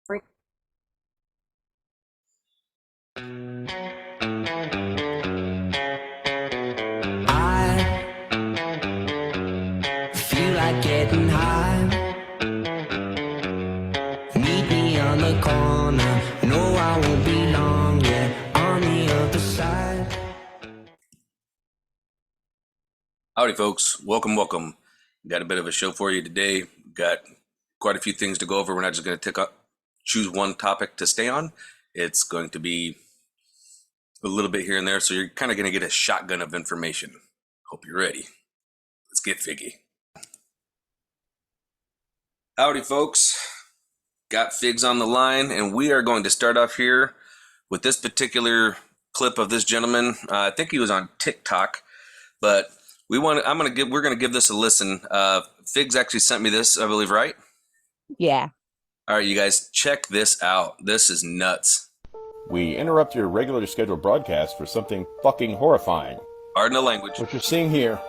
Feel like getting high. Meet me on the corner. No, I won't be long. Yeah, on the other side. Howdy, folks. Welcome. Got a bit of a show for you today. Got quite a few things to go over. We're not just going to choose one topic to stay on. It's going to be a little bit here and there, so you're kind of going to get a shotgun of information. Hope you're ready. Let's get figgy. Howdy, folks. Got Figs on the line, and we are going to start off here with this particular clip of this gentleman. I think he was on TikTok, but we're gonna give this a listen. Figs actually sent me this, I believe, right? Yeah. All right, you guys, check this out. This is nuts. We interrupt your regularly scheduled broadcast for something fucking horrifying. Pardon the language. What you're seeing here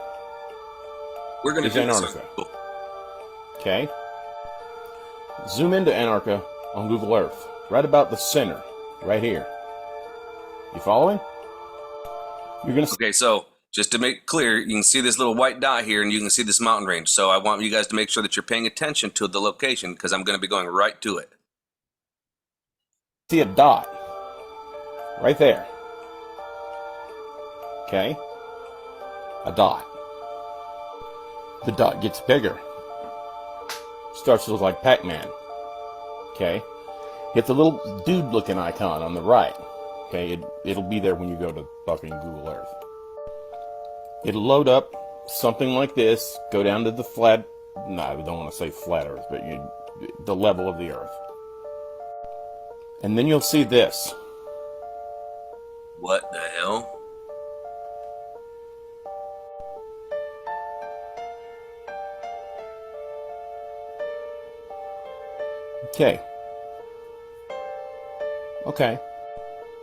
We're gonna is do Antarctica. this. Okay? Zoom into Antarctica on Google Earth. Right about the center. Right here. You following? You're gonna Okay, so just to make clear, you can see this little white dot here, and you can see this mountain range. So I want you guys to make sure that you're paying attention to the location, because I'm going to be going right to it. see a dot. Right there. Okay? A dot. The dot gets bigger. Starts to look like Pac-Man. Okay? Hit the little dude looking icon on the right. Okay? It'll be there when you go to fucking Google Earth. It'll load up something like this, go down to the flat, no, I don't want to say flat Earth, but the level of the Earth. And then you'll see this. What the hell? Okay.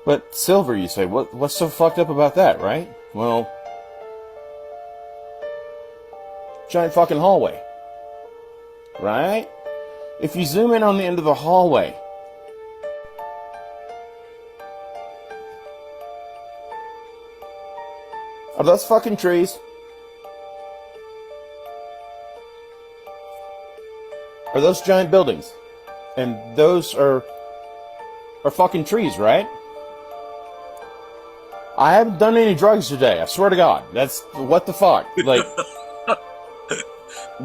But Silver, you say, what's so fucked up about that, right? Well, giant fucking hallway. Right? If you zoom in on the end of the hallway, are those fucking trees? Are those giant buildings? And those are fucking trees, right? I haven't done any drugs today, I swear to God. That's, what the fuck? Like,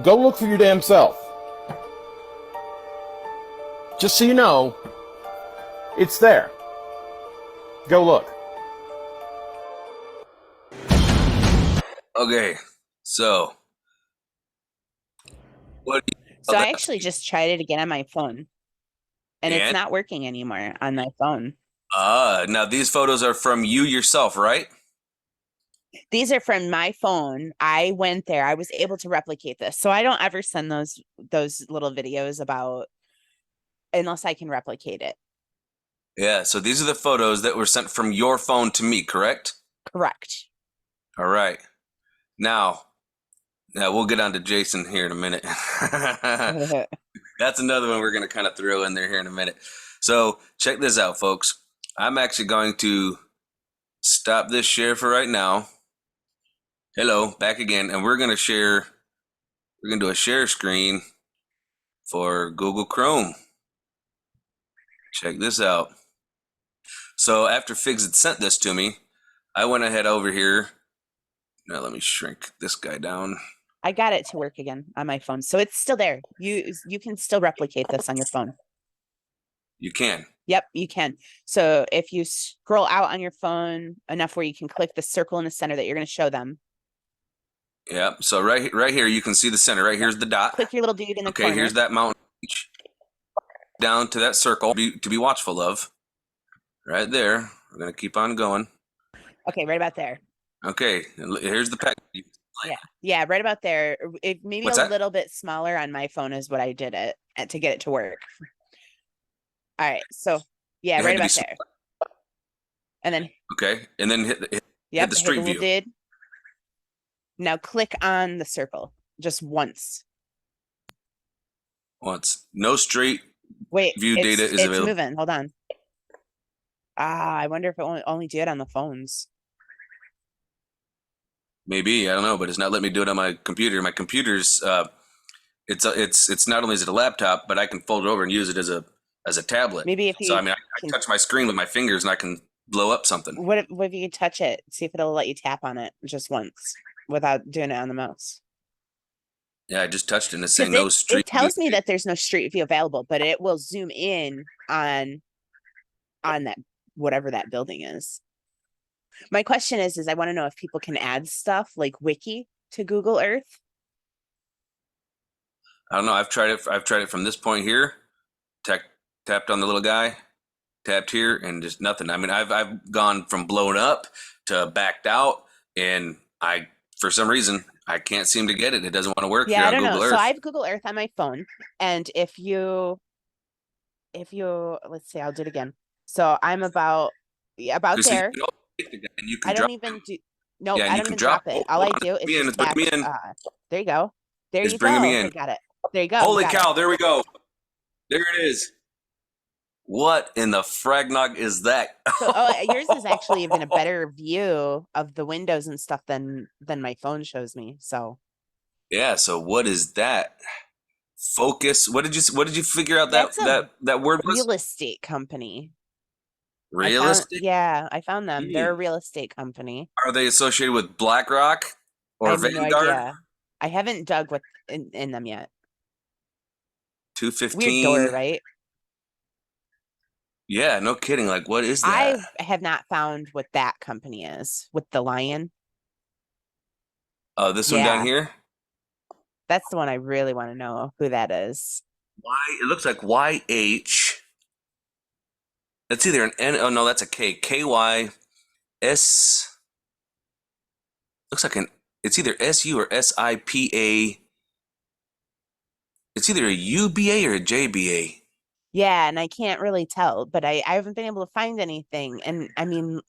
go look for your damn self. Just so you know, it's there. Go look. Okay, so what? So I actually just tried it again on my phone. And it's not working anymore on my phone. Now these photos are from you yourself, right? These are from my phone. I went there. I was able to replicate this. So I don't ever send those little videos about unless I can replicate it. Yeah, so these are the photos that were sent from your phone to me, correct? Correct. All right. Now we'll get on to Jason here in a minute. That's another one we're going to kind of throw in there here in a minute. So check this out, folks. I'm actually going to stop this share for right now. Hello, back again. And we're going to do a share screen for Google Chrome. Check this out. So after Figs had sent this to me, I went ahead over here. Now let me shrink this guy down. I got it to work again on my phone. So it's still there. You can still replicate this on your phone. You can. Yep, you can. So if you scroll out on your phone enough where you can click the circle in the center that you're going to show them. Yeah. So right here, you can see the center. Right here's the dot. Click your little dude in the corner. Okay, here's that mountain. Down to that circle to be watchful of. Right there. We're going to keep on going. Okay, right about there. Okay, here's the pack. Yeah, right about there. It maybe What's a that? little bit smaller on my phone is what I did it to get it to work. All right, so yeah, right about there. And then okay, and then hit the street view. Did. Now click on the circle just once. Once. No straight Wait, view data is it's available. moving. Hold on. I wonder if it only do it on the phones. Maybe, I don't know, but it's not letting me do it on my computer. My computer's it's not only is it a laptop, but I can fold it over and use it as a tablet. Maybe if So you I mean, I can, touch my screen with my fingers and I can blow up something. what if you can touch it? See if it'll let you tap on it just once without doing it on the mouse. Yeah, I just touched it and it's Because saying no it street. tells me that there's no street view available, but it will zoom in on that whatever that building is. My question is I want to know if people can add stuff like wiki to Google Earth. I don't know. I've tried it. I've tried it from this point here. Tapped on the little guy, tapped here, and just nothing. I mean, I've gone from blown up to backed out, and for some reason I can't seem to get it. It doesn't want to work Yeah, here I on don't Google know. Earth. So I have Google Earth on my phone, and if you let's see, I'll do it again. So I'm about See, there. and you can I don't drop. even do no, Yeah, and I you don't can even drop drop. it. Oh, All I hold on. do is It's just bringing tap. me in. There you go. There It's you bringing me go. in. Okay, got it. There you go. Holy got cow! it. There we go. There it is. What in the fragnog is that? So yours is actually even a better view of the windows and stuff than my phone shows me. So Yeah. So what is that? Focus. What did you figure out that's a that word was? real estate company. Realistic? I found them. They're a Hmm. real estate company. Are they associated with BlackRock I or have no Vanguard? idea. I haven't dug what in them yet. Weird 215. door, right? Yeah, no kidding. Like, what is I that? have not found what that company is with the lion. Oh, this one down Yeah, here. that's the one I really want to know who that is. It looks like YH. That's either an N. Oh no, that's a K. KY S. Looks like it's either SU or SIPA. It's either a UBA or a JBA. Yeah, and I can't really tell, but I haven't been able to find anything. And I mean,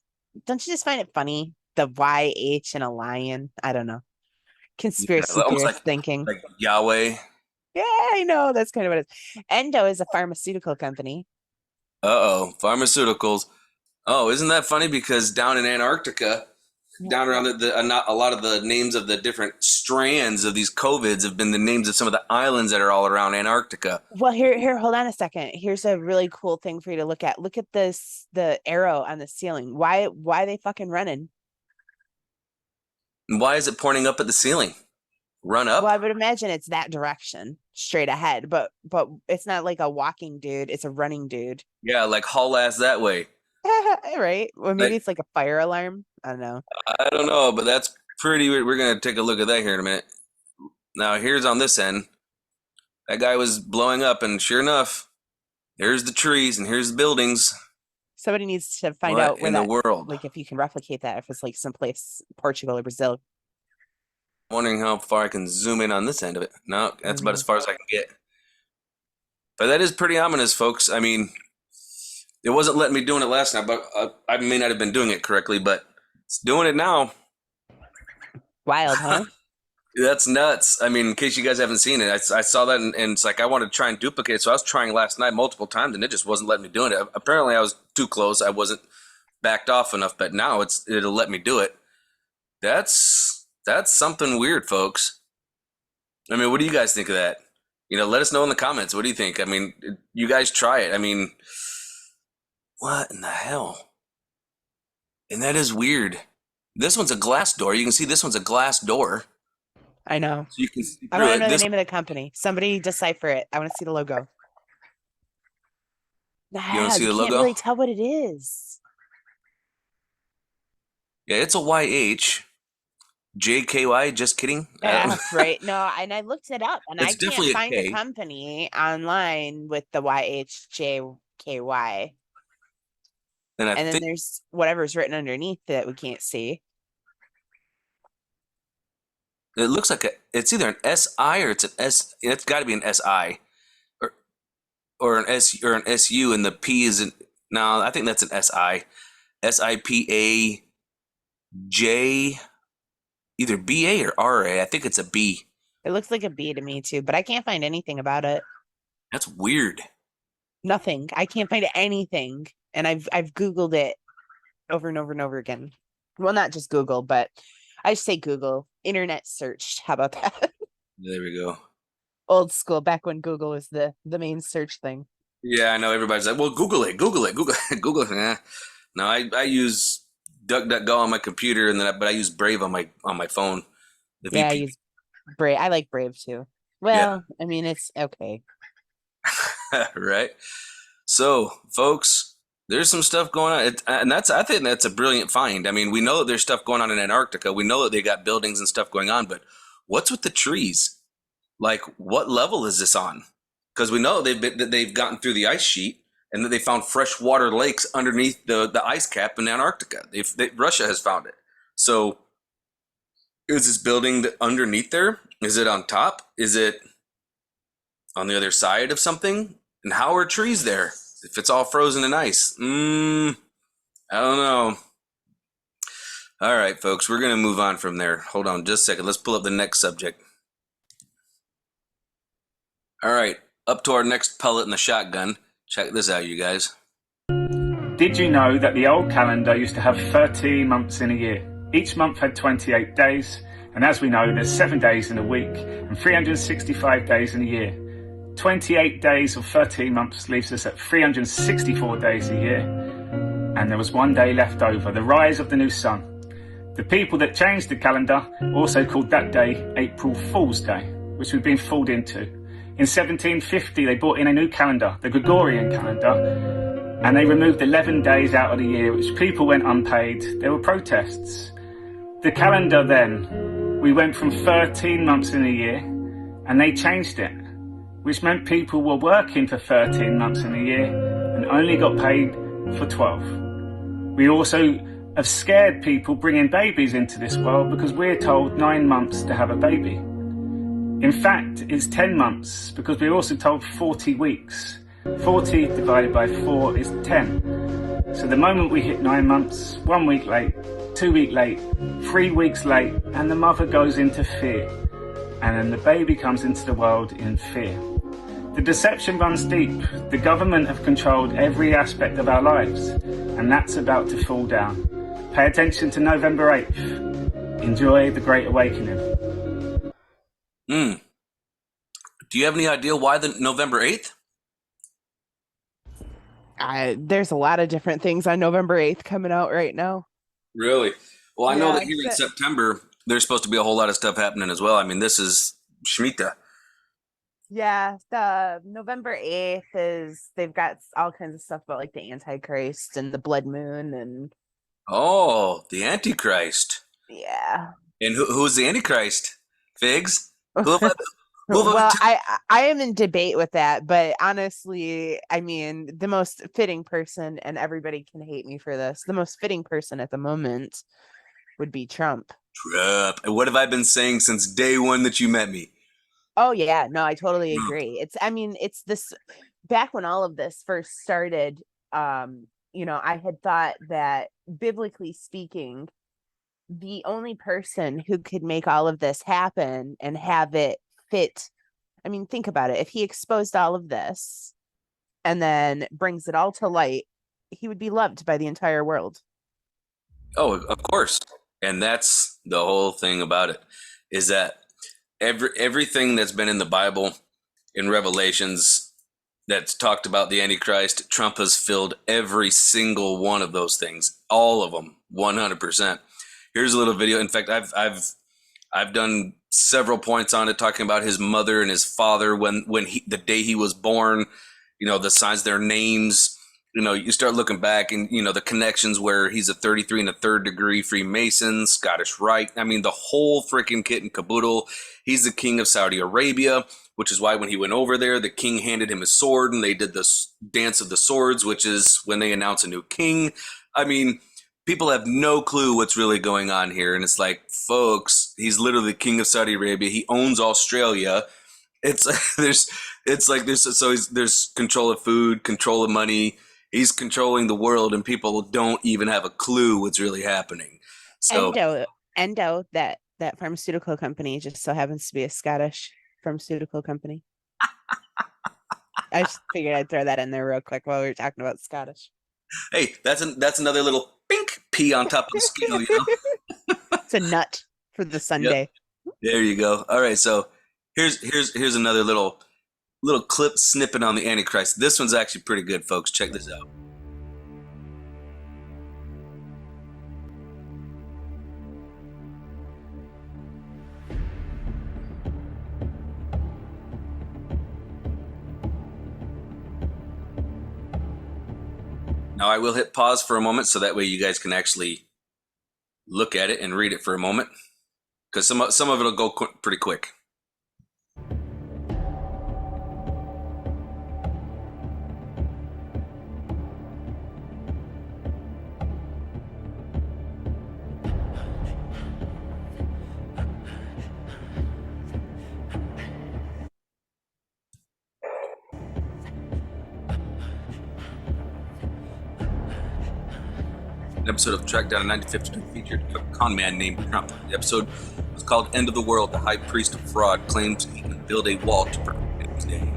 don't you just find it funny? The YH and a lion. I don't know. Yeah, Conspiracy almost theorist thinking. like Yahweh. Yeah, I know. That's kind of what it is. Endo is a pharmaceutical company. Uh-oh, pharmaceuticals. Oh, isn't that funny? Because down in Antarctica, down around not a lot of the names of the different strands of these COVIDs have been the names of some of the islands that are all around Antarctica. Well, here, hold on a second. Here's a really cool thing for you to look at. Look at this, the arrow on the ceiling. Why are they fucking running? And why is it pointing up at the ceiling? Run up? Well, I would imagine it's that direction, straight ahead, but it's not like a walking dude, it's a running dude. Yeah, like haul ass that way. Right? Or maybe Like, it's like a fire alarm. I don't know. I don't know, but that's pretty weird. We're going to take a look at that here in a minute. Now, here's on this end. That guy was blowing up, and sure enough, here's the trees and here's the buildings. Somebody needs to find What out where in the world? like if you can replicate that, if it's like someplace Portugal or Brazil. Wondering how far I can zoom in on this end of it. No, that's about as Mhm. far as I can get. But that is pretty ominous, folks. I mean, it wasn't letting me doing it last night, but I may not have been doing it correctly, but it's doing it now. Wild, huh? That's nuts. I mean, in case you guys haven't seen it, I saw that and it's like I wanted to try and duplicate it. So I was trying last night multiple times and it just wasn't letting me doing it. Apparently, I was too close. I wasn't backed off enough, but now it'll let me do it. That's something weird, folks. I mean, what do you guys think of that? Let us know in the comments. What do you think? I mean, you guys try it. I mean, what in the hell? And that is weird. This one's a glass door. You can see this one's a glass door. I know. So you can see I through want to it. know the This name of the company. Somebody decipher it. I want to see the logo. wanna Nah, see you the can't logo? really tell what it is. Yeah, it's a YH. JKY, just kidding. Yeah, right. No, and I looked it up and I It's can't definitely a find a K. company online with the YHJKY. And I And then think there's whatever's written underneath that we can't see. it looks like it's either an SI or it's an S. It's got to be an SI, or an S or an SU, and the P isn't. No, I think that's an SI. SIPA J, either BA or RA. I think it's a B. It looks like a B to me too, but I can't find anything about it. That's weird. Nothing. I can't find anything. And I've Googled it over and over and over again. Well, not just Google, but I say Google. Internet searched. How about that? There we go. Old school, back when Google was the main search thing. Yeah, I know everybody's like, well, Google it, Google it, Google it, Google it. No, I use DuckDuckGo on my computer, and but I use Brave on my phone. The Yeah, I VPN. use Brave. I like Brave too. Well, I mean, it's okay. Right. So, folks, there's some stuff going on, and I think that's a brilliant find. I mean, we know that there's stuff going on in Antarctica. We know that they got buildings and stuff going on, but what's with the trees? Like, what level is this on? Because we know they've gotten through the ice sheet, and that they found freshwater lakes underneath the ice cap in Antarctica. Russia has found it. So, is this building underneath there? Is it on top? Is it on the other side of something? And how are trees there if it's all frozen in ice? I don't know. All right, folks, we're going to move on from there. Hold on just a second. Let's pull up the next subject. All right, up to our next pellet in the shotgun. Check this out, you guys. Did you know that the old calendar used to have 13 months in a year? Each month had 28 days, and as we know, there's 7 days in a week and 365 days in a year. 28 days of 13 months leaves us at 364 days a year, and there was 1 day left over, the rise of the new sun. The people that changed the calendar also called that day April Fool's Day, which we've been fooled into. In 1750, they brought in a new calendar, the Gregorian calendar, and they removed 11 days out of the year, which people went unpaid. There were protests. The calendar then, we went from 13 months in a year, and they changed it, which meant people were working for 13 months in a year and only got paid for 12. We also have scared people bringing babies into this world because we're told 9 months to have a baby. In fact, it's 10 months because we're also told 40 weeks. 40 divided by 4 is 10. So the moment we hit 9 months, 1 week late, 2 weeks late, 3 weeks late, and the mother goes into fear. And then the baby comes into the world in fear. The deception runs deep. The government have controlled every aspect of our lives, and that's about to fall down. Pay attention to November 8th. Enjoy the Great Awakening. Do you have any idea why the November 8th? There's a lot of different things on November 8th coming out right now. Really? Well, I know Yeah, that here in September, there's supposed to be a whole lot of stuff happening as well. I mean, this is Shemitah. Yeah, the November 8th is, they've got all kinds of stuff about like the Antichrist and the blood moon and Oh, the Antichrist. yeah. And who's the Antichrist? Figs? Who have I- Well, I am in debate with that, but honestly, I mean, the most fitting person, and everybody can hate me for this, the most fitting person at the moment would be Trump. Trump. And what have I been saying since day one that you met me? Oh yeah, no, I totally agree. It's this, back when all of this first started, I had thought that biblically speaking, the only person who could make all of this happen and have it fit, I mean, think about it. If he exposed all of this and then brings it all to light, he would be loved by the entire world. Oh, of course. And that's the whole thing about it, is that everything that's been in the Bible, in Revelations, that's talked about the Antichrist, Trump has filled every single one of those things, all of them, 100%. Here's a little video. In fact, I've done several points on it, talking about his mother and his father when the day he was born, the signs, their names. You start looking back and, the connections where he's a 33 and a third degree Freemason, Scottish Rite. I mean, the whole freaking kit and caboodle. He's the king of Saudi Arabia, which is why when he went over there, the king handed him his sword and they did this dance of the swords, which is when they announce a new king. I mean, people have no clue what's really going on here. And it's like, folks, he's literally the king of Saudi Arabia. He owns Australia. There's control of food, control of money. He's controlling the world, and people don't even have a clue what's really happening. So Endo, that pharmaceutical company just so happens to be a Scottish pharmaceutical company. I just figured I'd throw that in there real quick while we were talking about Scottish. Hey, that's another little pink pea on top of the scale, you know? It's a nut for the Sunday. There you go. All right, so here's another little clip snippet on the Antichrist. This one's actually pretty good, folks. Check this out. Now I will hit pause for a moment so that way you guys can actually look at it and read it for a moment, because some of it'll go pretty quick. An episode of Track Down in 1952 featured a con man named Trump. The episode was called End of the World. The high priest of fraud claims he can build a wall to prevent his day.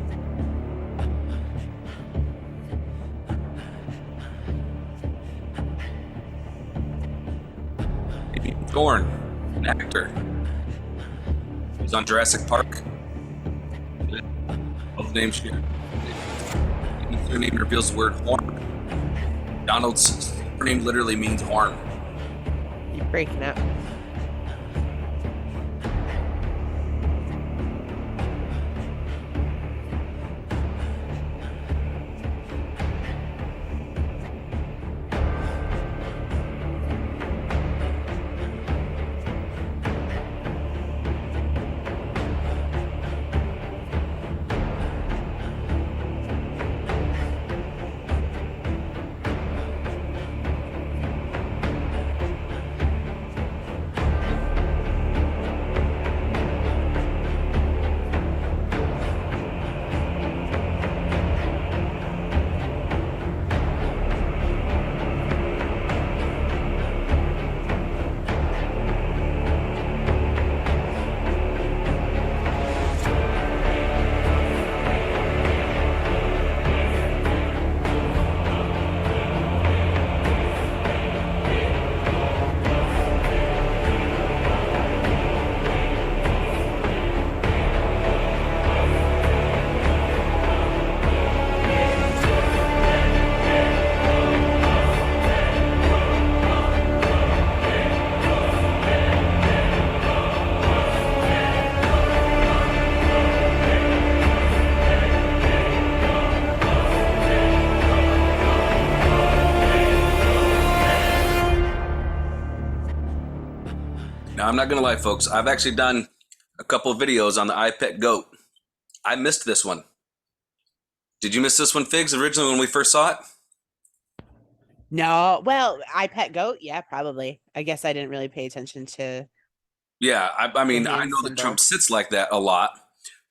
Thorne, an actor. He was on Jurassic Park. Both names shared. Their name reveals the word horn. Donald's name literally means horn. You're breaking up. Now, I'm not going to lie, folks. I've actually done a couple of videos on the iPet goat. I missed this one. Did you miss this one, Figs, originally when we first saw it? No, well, iPet goat, yeah, probably. I guess I didn't really pay attention to. Yeah, I mean, The I hand know that symbol. Trump sits like that a lot,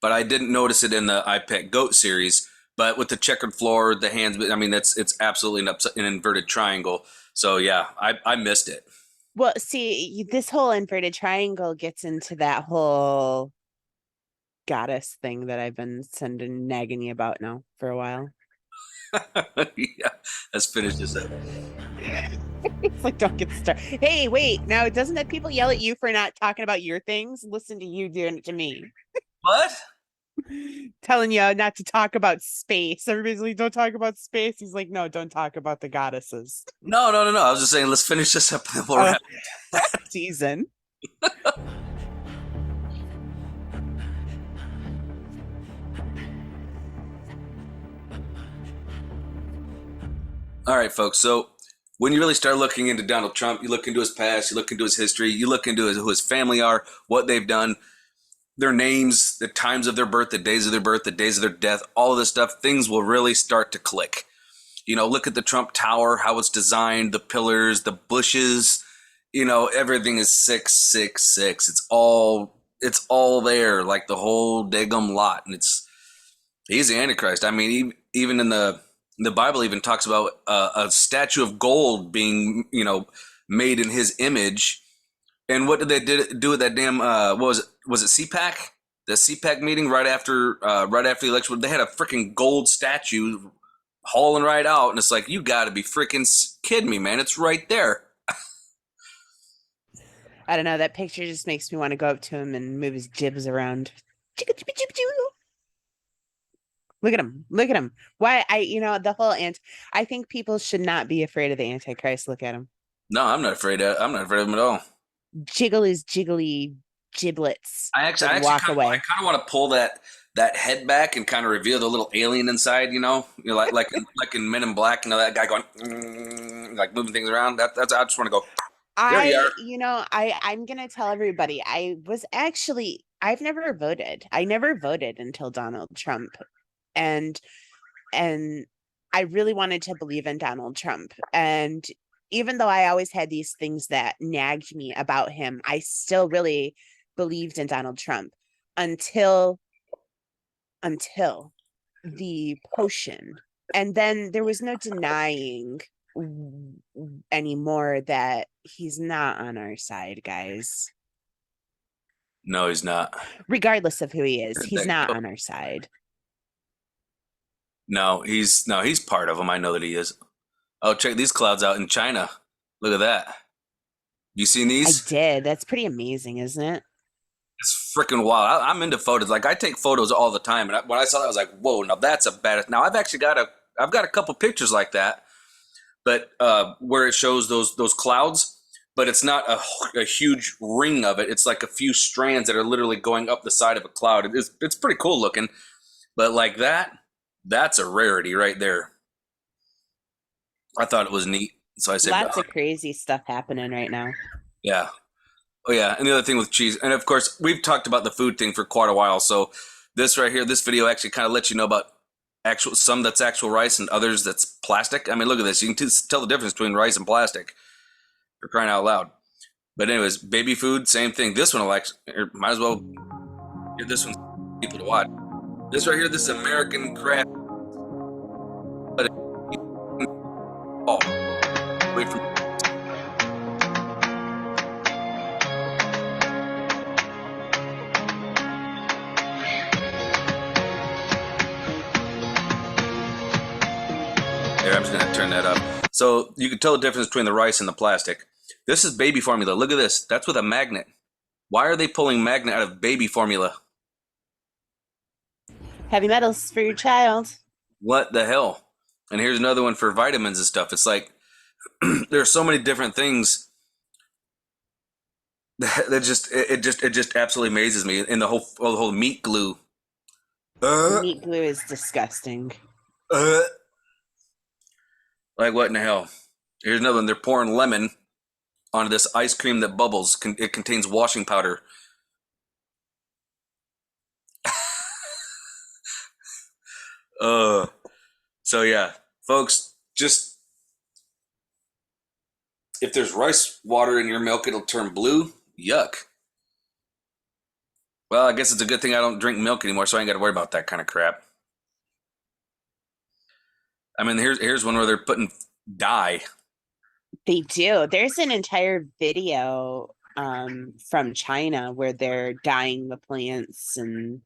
but I didn't notice it in the iPet goat series. But with the checkered floor, the hands, I mean, it's absolutely an inverted triangle. So yeah, I missed it. Well, see, this whole inverted triangle gets into that whole goddess thing that I've been nagging you about now for a while. Yeah, let's finish this up. It's like, don't get started. Hey, wait, now doesn't that people yell at you for not talking about your things? Listen to you doing it to me. What? Telling you not to talk about space. Everybody's like, don't talk about space. He's like, no, don't talk about the goddesses. No. I was just saying, let's finish this up and then we'll Oh. wrap. Season. All right, folks. So when you really start looking into Donald Trump, you look into his past, you look into his history, you look into who his family are, what they've done, their names, the times of their birth, the days of their birth, the days of their death, all of this stuff, things will really start to click. You know, look at the Trump Tower, how it's designed, the pillars, the bushes, you know, everything is 666. It's all there, like the whole daggum lot. And he's the Antichrist. I mean, even in the Bible even talks about a statue of gold being, you know, made in his image. And what did they do with that damn, what was it? Was it CPAC? the CPAC meeting right after the election, they had a freaking gold statue hauling right out, and it's like, you got to be freaking kidding me, man! It's right there. I don't know. That picture just makes me want to go up to him and move his jibs around. Chicka, chicka, chicka, chicka. Look at him. Look at him. Why the whole I think people should not be afraid of the Antichrist. Look at him. No, I'm not afraid of him at all. Jiggle his jiggly giblets. I actually walk away. I kind of want to pull that head back and kind of reveal the little alien inside. Like in Men in Black. That guy going like moving things around. That's I just want to go. There you are. I'm gonna tell everybody. I've never voted. I never voted until Donald Trump, and I really wanted to believe in Donald Trump. And even though I always had these things that nagged me about him, I still really believed in Donald Trump until the potion. And then there was no denying anymore that he's not on our side, guys. No, he's not. Regardless of who he is, he's not on our side. No, he's part of them. I know that he is. Oh, check these clouds out in China. Look at that. You seen these? I did. That's pretty amazing, isn't it? It's freaking wild. I'm into photos. Like, I take photos all the time, and when I saw that, I was like, "Whoa!" Now that's a bad. Now I've actually got a couple pictures like that, but where it shows those clouds, but it's not a huge ring of it. It's like a few strands that are literally going up the side of a cloud. It's pretty cool looking, but like that's a rarity right there. I thought it was neat. So I said, lots of crazy stuff happening right now. Yeah. Oh yeah. And the other thing with cheese, and of course we've talked about the food thing for quite a while. So this right here, this video actually kind of lets you know about some that's actual rice and others that's plastic. I mean, look at this. You can tell the difference between rice and plastic. You're crying out loud. But anyways, baby food, same thing. This one, might as well get this one for people to watch. This right here, this is American craft. But away from. Here, I'm just going to turn that up. So you can tell the difference between the rice and the plastic. This is baby formula. Look at this. That's with a magnet. Why are they pulling magnet out of baby formula? Heavy metals for your child. What the hell? And here's another one for vitamins and stuff. It's like there's so many different things that just absolutely amazes me. And the whole meat glue. Meat glue is disgusting. Like what in the hell? Here's another one. They're pouring lemon onto this ice cream that bubbles. It contains washing powder. So yeah, folks, just if there's rice water in your milk, it'll turn blue. Yuck. Well, I guess it's a good thing I don't drink milk anymore, so I ain't got to worry about that kind of crap. I mean, here's one where they're putting dye. They do. There's an entire video from China where they're dyeing the plants and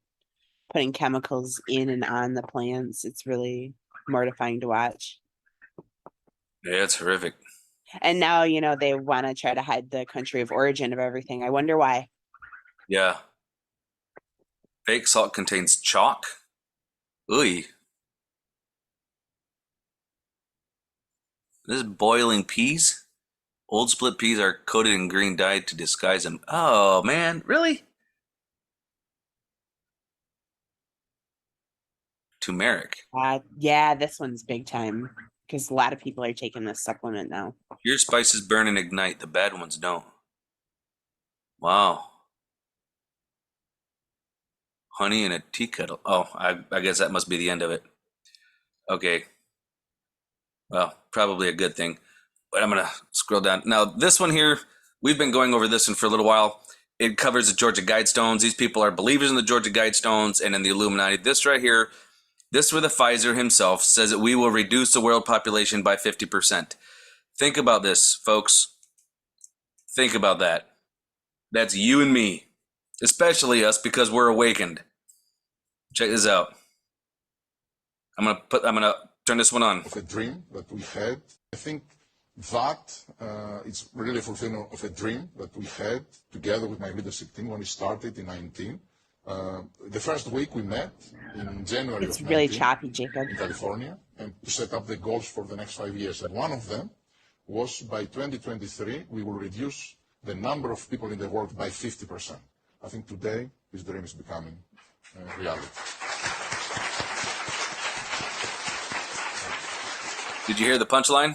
putting chemicals in and on the plants. It's really mortifying to watch. Yeah, it's horrific. And now, they want to try to hide the country of origin of everything. I wonder why. Yeah. Fake salt contains chalk. Ooh. This is boiling peas. Old split peas are coated in green dye to disguise them. Oh, man. Really? Turmeric. Yeah, this one's big time because a lot of people are taking this supplement now. Your spices burn and ignite. The bad ones don't. Wow. Honey in a tea kettle. Oh, I guess that must be the end of it. Okay. Well, probably a good thing. But I'm going to scroll down. Now, this one here, we've been going over this one for a little while. It covers the Georgia Guidestones. These people are believers in the Georgia Guidestones and in the Illuminati. This right here, this where the Pfizer himself says that we will reduce the world population by 50%. Think about this, folks. Think about that. That's you and me. especially us, because we're awakened. Check this out. I'm gonna turn this one on. Of a dream that we had. I think that it's really a fulfillment of a dream that we had together with my leadership team when we started in 19. The first week we met in January It's of really 19 choppy, Jacob. in California, and to set up the goals for the next 5 years. And one of them was by 2023 we will reduce the number of people in the world by 50%. I think today this dream is becoming reality. Did you hear the punchline?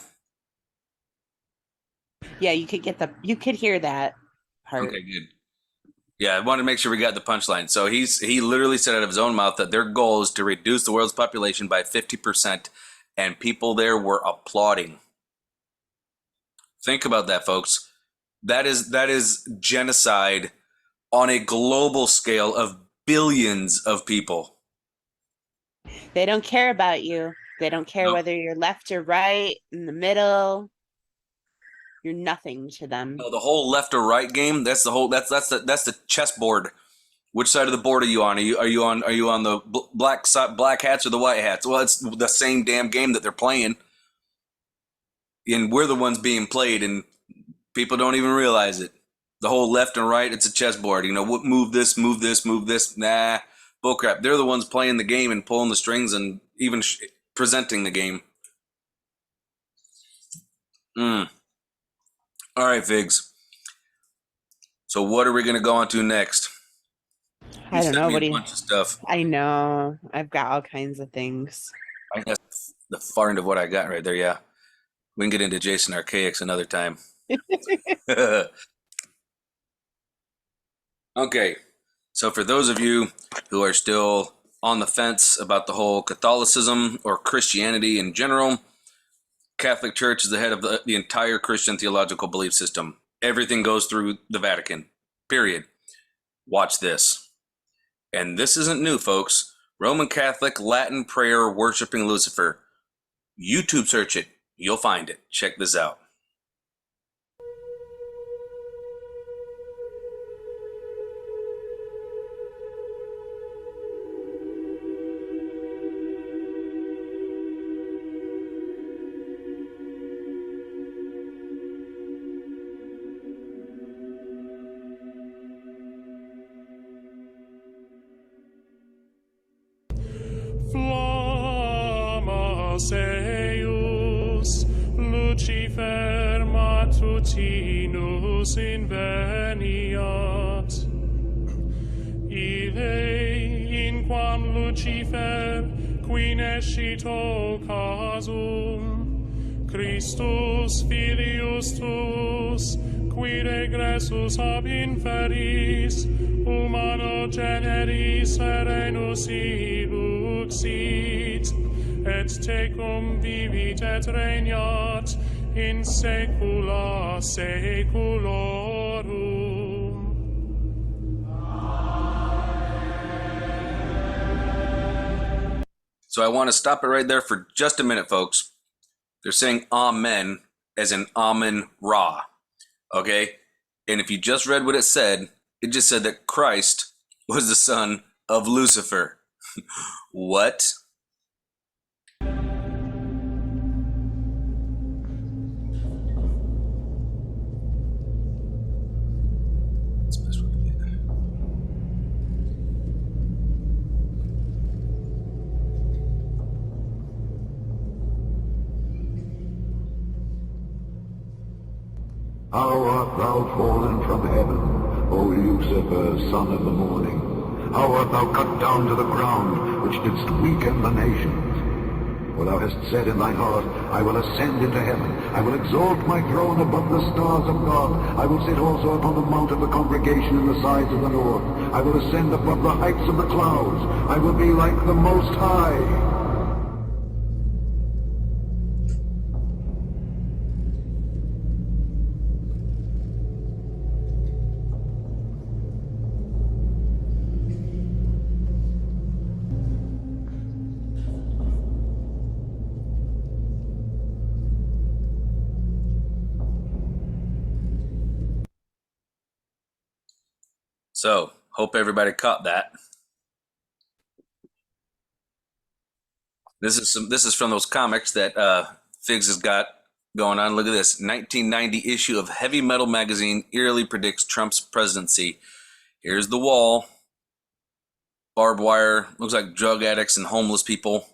Yeah, you could hear that part. Okay, good. Yeah, I wanted to make sure we got the punchline. So he literally said out of his own mouth that their goal is to reduce the world's population by 50%, and people there were applauding. Think about that, folks. That is genocide on a global scale of billions of people. They don't care about you. They don't care No. whether you're left or right, in the middle. You're nothing to them. No, the whole left or right game. That's the chessboard. Which side of the board are you on? Are you on the black hats or the white hats? Well, it's the same damn game that they're playing, and we're the ones being played, and people don't even realize it. The whole left and right, it's a chessboard. You know, move this, move this, move this. Nah, bullcrap. They're the ones playing the game and pulling the strings and even presenting the game. All right, Figs. So what are we going to go on to next? I don't know. A bunch of stuff. I know. I've got all kinds of things. I think that's the far end of what I got right there. Yeah, we can get into Jason Archaics another time. Okay, so for those of you who are still on the fence about the whole Catholicism or Christianity in general, Catholic Church is the head of the entire Christian theological belief system. Everything goes through the Vatican, period. Watch this. And this isn't new, folks. Roman Catholic Latin prayer worshiping Lucifer. YouTube search it. You'll find it. Check this out. Seus Lucifer matutinus inveniat, Ille in quam Lucifer qui nescito casum, Christus filius tuus, qui regressus ab inferis, humano generis serenus iluxit, et tecum vivit et regnat in saecula saeculorum. So I want to stop it right there for just a minute, folks. They're saying Amen as in Amen Ra. Okay? And if you just read what it just said that Christ was the son of Lucifer. What? How art thou fallen from heaven, O Lucifer, son of the morning? How art thou cut down to the ground, which didst weaken the nations? For thou hast said in thine heart, I will ascend into heaven. I will exalt my throne above the stars of God. I will sit also upon the mount of the congregation in the sides of the north. I will ascend above the heights of the clouds. I will be like the Most High. So, Hope everybody caught that. This is from those comics that Figs has got going on. Look at this. 1990 issue of Heavy Metal magazine eerily predicts Trump's presidency. Here's the wall. Barbed wire. Looks like drug addicts and homeless people.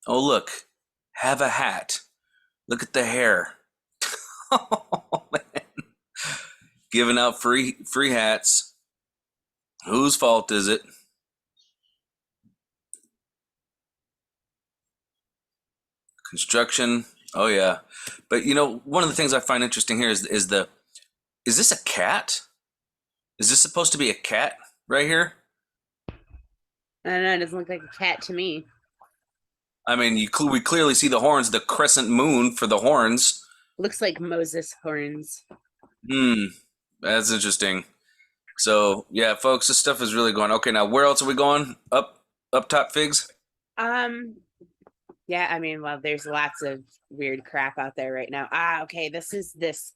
Oh, look. Have a hat. Look at the hair. Oh, man. Giving out free hats. Whose fault is it? Construction. Oh yeah. But you know, one of the things I find interesting here is this a cat? Is this supposed to be a cat right here? I don't know. It doesn't look like a cat to me. I mean, we clearly see the horns, the crescent moon for the horns. Looks like Moses horns. That's interesting. So yeah, folks, this stuff is really going. Okay, now where else are we going? Up top, Figs? Yeah, I mean, well, there's lots of weird crap out there right now. Okay, this is this.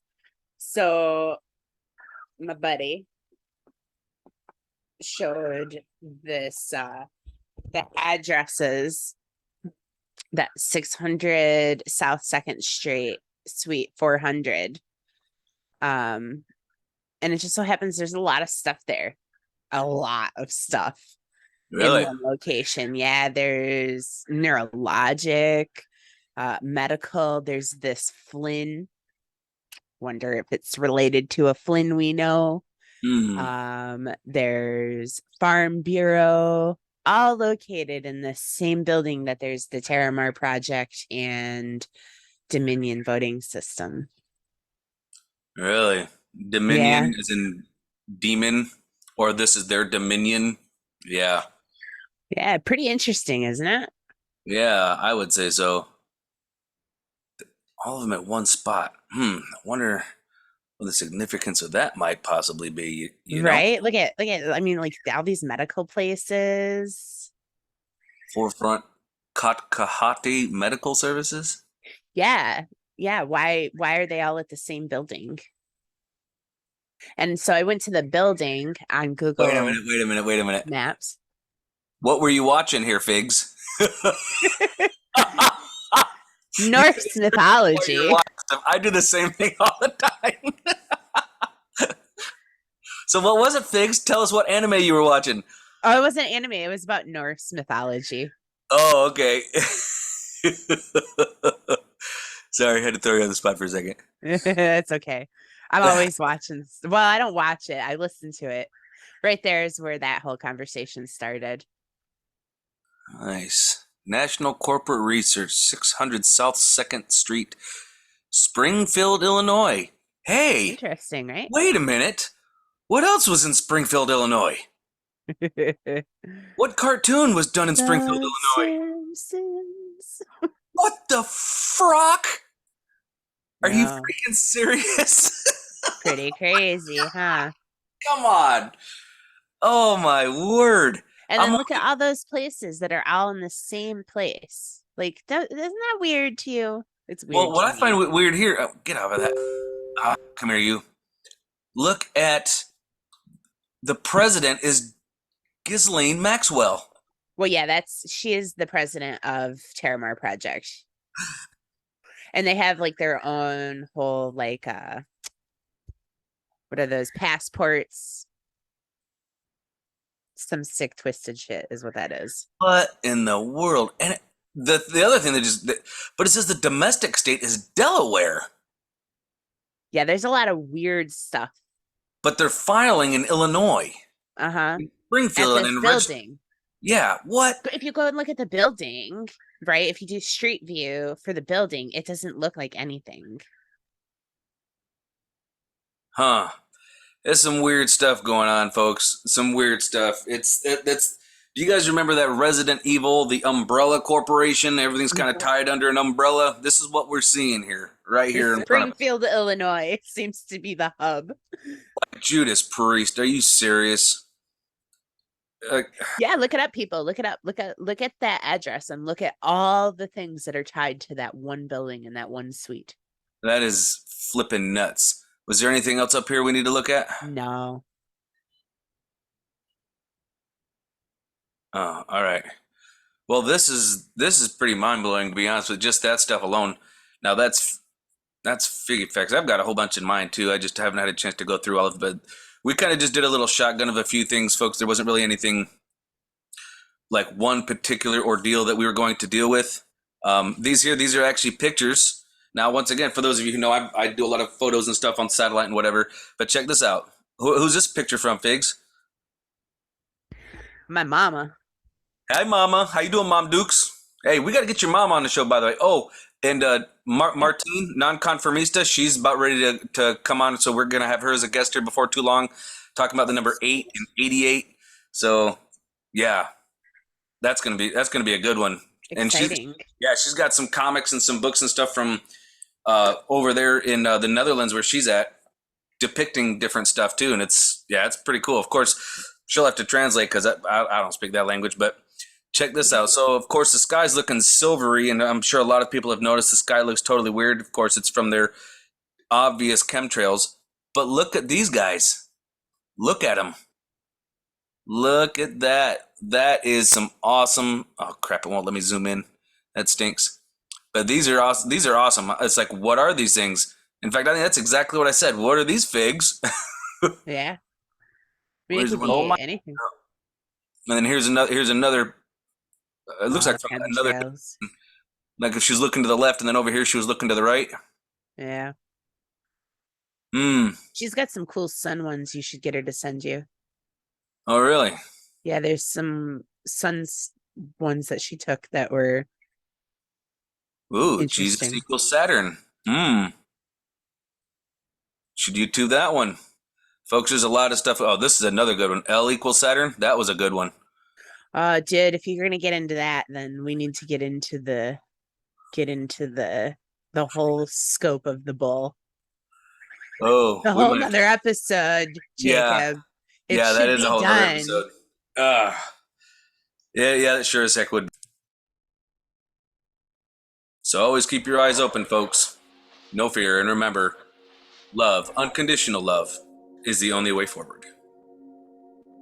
So my buddy showed this the addresses, that 600 South 2nd Street, Suite 400. And it just so happens there's a lot of stuff there. A lot of stuff. Really? In one location. Yeah, there's neurologic, medical. There's this Flynn. Wonder if it's related to a Flynn we know. There's Farm Bureau, all located in the same building that there's the Terramar Project and Dominion voting system. Really? Dominion as in demon? Or this is their Dominion? Yeah. Yeah, pretty interesting, isn't it? Yeah, I would say so. All of them at one spot. I wonder what the significance of that might possibly be. You know? Right? Look at I mean, like all these medical places. Forefront Kahati Medical Services? Yeah. Yeah. Why are they all at the same building? And so I went to the building on Google. Wait a minute. Maps. What were you watching here, Figs? Norse mythology. I do the same thing all the time. So what was it, Figs? Tell us what anime you were watching. Oh, it wasn't anime. It was about Norse mythology. Oh, okay. Sorry, I had to throw you on the spot for a second. It's okay. I'm always watching. Well, I don't watch it. I listen to it. Right there is where that whole conversation started. Nice. National Corporate Research, 600 South 2nd Street, Springfield, Illinois. Hey! Interesting, right? Wait a minute. What else was in Springfield, Illinois? What cartoon was done in Springfield, Illinois? Simpsons. What the frock? Are you No. freaking serious? Pretty crazy, huh? Come on. Oh, my word. And then look at all those places that are all in the same place. Like, isn't that weird to you? It's weird. Well, what I find weird here, get out of that. Come here, you. Look at the president is Ghislaine Maxwell. Well, yeah, she is the president of Terramar Project. And they have like their own whole like what are those passports? Some sick twisted shit is what that is. What in the world? And the other thing but it says the domestic state is Delaware. Yeah, there's a lot of weird stuff. But they're filing in Illinois. Uh-huh. Springfield at this and building. Yeah, what? But if you go and look at the building, right? If you do street view for the building, it doesn't look like anything. Huh. There's some weird stuff going on, folks. Some weird stuff. Do you guys remember that Resident Evil, the Umbrella Corporation? Everything's kind of tied under an umbrella. This is what we're seeing here, right here in front of us. Springfield, Illinois seems to be the hub. Judas Priest, are you serious? Yeah, look it up, people. Look it up. Look at that address and look at all the things that are tied to that one building and that one suite. That is flipping nuts. Was there anything else up here we need to look at? No. Oh, all right. Well, this is pretty mind blowing, to be honest with just that stuff alone. Now that's fig effects. I've got a whole bunch in mind too. I just haven't had a chance to go through all of it. But we kind of just did a little shotgun of a few things, folks. There wasn't really anything like one particular ordeal that we were going to deal with. These are actually pictures. Now, once again, for those of you who know, I do a lot of photos and stuff on satellite and whatever. But check this out. Who's this picture from, Figs? My mama. Hi, Mama. How you doing, Mom Dukes? Hey, we got to get your mom on the show, by the way. Oh, and Martine, non-conformista, she's about ready to come on, so we're going to have her as a guest here before too long, talking about the number 8 and 88. So, yeah, that's gonna be a good one. Exciting. And she's got some comics and some books and stuff from over there in the Netherlands where she's at, depicting different stuff too, and it's pretty cool. Of course, she'll have to translate because I don't speak that language, but check this out. So, of course, the sky's looking silvery, and I'm sure a lot of people have noticed the sky looks totally weird. Of course, it's from their obvious chemtrails. But look at these guys. Look at them. Look at that. That is some awesome... Oh, crap, it won't let me zoom in. That stinks. But these are awesome. These are awesome. It's like, what are these things? In fact, I think that's exactly what I said. What are these figs? Yeah. I mean, it could Oh be my- anything. And then here's another. It looks like from another. chemtrails. Like if she's looking to the left, and then over here she was looking to the right. Yeah. Hmm. She's got some cool sun ones you should get her to send you. Oh, really? Yeah, there's some ones that she took that were Ooh, Jesus interesting. equals Saturn. Hmm. Should YouTube that one, folks? There's a lot of stuff. Oh, this is another good one. L equals Saturn. That was a good one. Jid, if you're gonna get into that, then we need to get into the whole scope of the bull. Oh, The we whole might- other episode, Yeah. Jacob. It yeah, that should is be a whole other done. episode. Yeah, that sure as heck would. So always keep your eyes open, folks. No fear, and remember, love, unconditional love, is the only way forward.